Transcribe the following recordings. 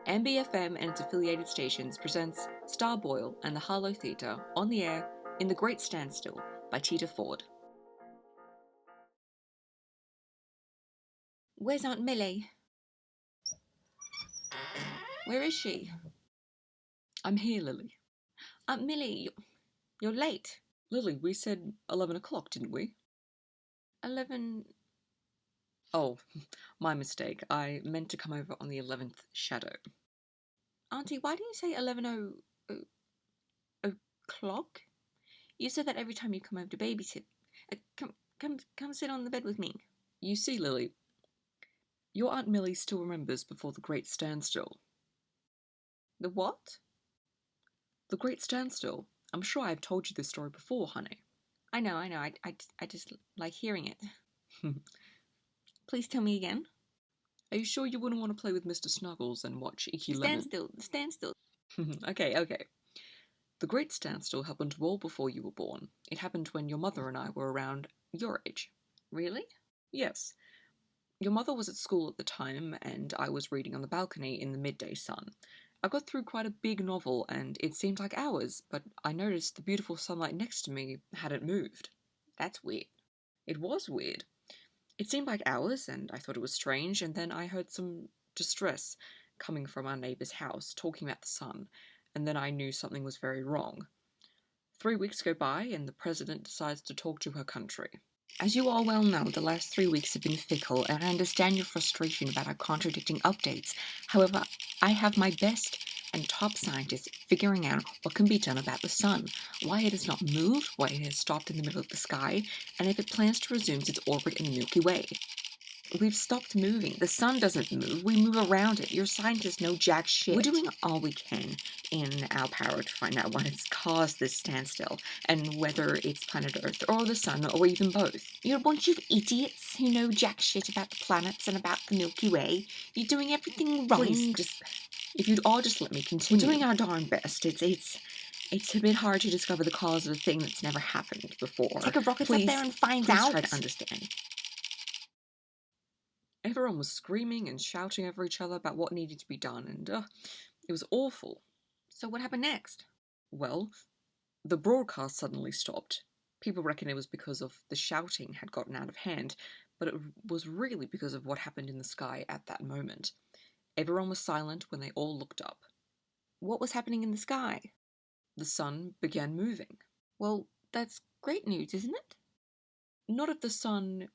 MBFM and its affiliated stations presents Starboil and the Harlow Theatre on the air in The Great Standstill by Tita Ford. Where's Aunt Millie? Where is she? I'm here, Lily. Aunt Millie, you're late. Lily, we said 11 o'clock, didn't we? 11... Oh, my mistake. I meant to come over on the 11th shadow. Auntie, why do you say 11 o'clock? You said that every time you come over to babysit. Come sit on the bed with me. You see, Lily, your Aunt Millie still remembers before the Great Standstill. The what? The Great Standstill. I'm sure I've told you this story before, honey. I know. I just like hearing it. Please tell me again. Are you sure you wouldn't want to play with Mr. Snuggles and watch Icky Lemon? Stand still. Okay. The Great Standstill happened well before you were born. It happened when your mother and I were around your age. Really? Yes. Your mother was at school at the time, and I was reading on the balcony in the midday sun. I got through quite a big novel, and it seemed like hours, but I noticed the beautiful sunlight next to me hadn't moved. That's weird. It was weird. It seemed like hours, and I thought it was strange, and then I heard some distress coming from our neighbour's house, talking about the sun, and then I knew something was very wrong. 3 weeks go by, and the president decides to talk to her country. As you all well know, the last 3 weeks have been fickle, and I understand your frustration about our contradicting updates. However, I have my best and top scientists figuring out what can be done about the sun, why it has not moved, why it has stopped in the middle of the sky, and if it plans to resume its orbit in the Milky Way. We've stopped moving. The sun doesn't move. We move around it. Your scientists know jack shit. We're doing all we can in our power to find out what has caused this standstill, and whether it's planet Earth or the sun or even both. You're a bunch of idiots who know jack shit about the planets and about the Milky Way. You're doing everything wrong. Please, if you'd all just let me continue. We're doing our darn best. It's a bit hard to discover the cause of a thing that's never happened before. Take a rocket up there and find out. Please try to understand. Everyone was screaming and shouting over each other about what needed to be done, and it was awful. So what happened next? Well, the broadcast suddenly stopped. People reckon it was because of the shouting had gotten out of hand, but it was really because of what happened in the sky at that moment. Everyone was silent when they all looked up. What was happening in the sky? The sun began moving. Well, that's great news, isn't it? Not if the sun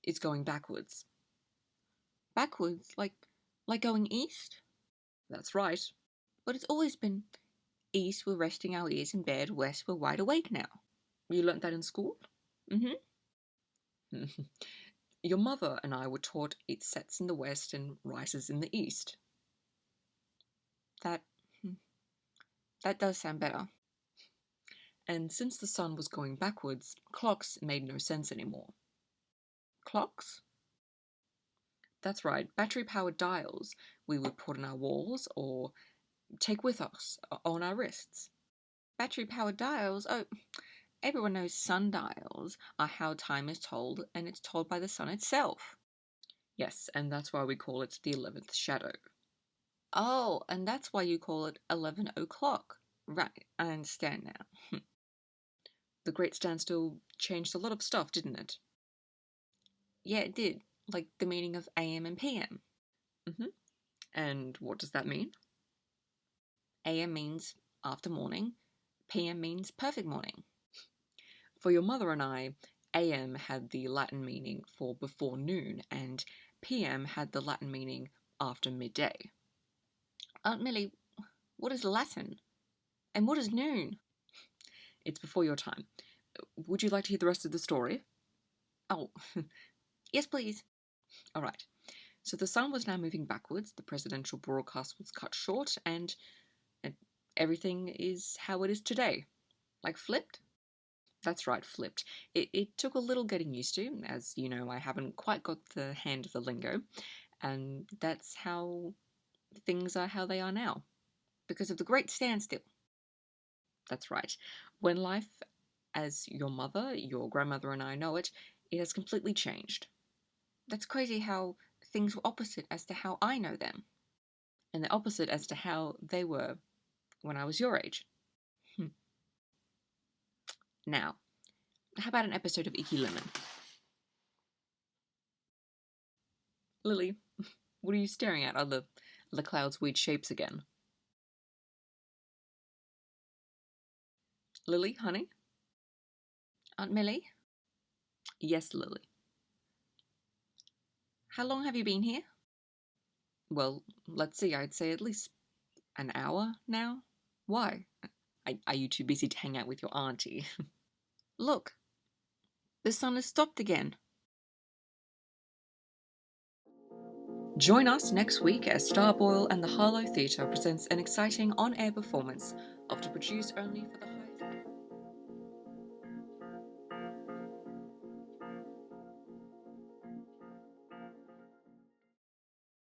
is going backwards. Backwards? Like going east? That's right. But it's always been east, we're resting our ears in bed, west, we're wide awake now. You learnt that in school? Mm-hmm. Your mother and I were taught it sets in the west and rises in the east. That does sound better. And since the sun was going backwards, clocks made no sense anymore. Clocks? That's right, battery-powered dials we would put on our walls or take with us on our wrists. Battery-powered dials? Oh, everyone knows sundials are how time is told, and it's told by the sun itself. Yes, and that's why we call it the 11th shadow. Oh, and that's why you call it 11 o'clock. Right, I understand now. The Great Standstill changed a lot of stuff, didn't it? Yeah, it did. Like the meaning of AM and PM. And what does that mean? AM means after morning, PM means perfect morning. For your mother and I, AM had the Latin meaning for before noon, and PM had the Latin meaning after midday. Aunt Millie, what is Latin? And what is noon? It's before your time. Would you like to hear the rest of the story? Oh, yes, please. All right. So the sun was now moving backwards, the presidential broadcast was cut short, and everything is how it is today. Like flipped? That's right, flipped. It took a little getting used to, as you know, I haven't quite got the hang of the lingo, and that's how things are how they are now. Because of the Great Standstill. That's right. When life, as your mother, your grandmother and I know it, it has completely changed. That's crazy how things were opposite as to how I know them. and the opposite as to how they were when I was your age. Now, how about an episode of Icky Lemon? Lily, what are you staring at? Are the clouds weird shapes again? Lily, honey? Aunt Millie? Yes, Lily. How long have you been here? Well, let's see, I'd say at least an hour now. Why? Are you too busy to hang out with your auntie? Look, the sun has stopped again. Join us next week as Starboil and the Harlow Theatre presents an exciting on-air performance of To Produce Only for the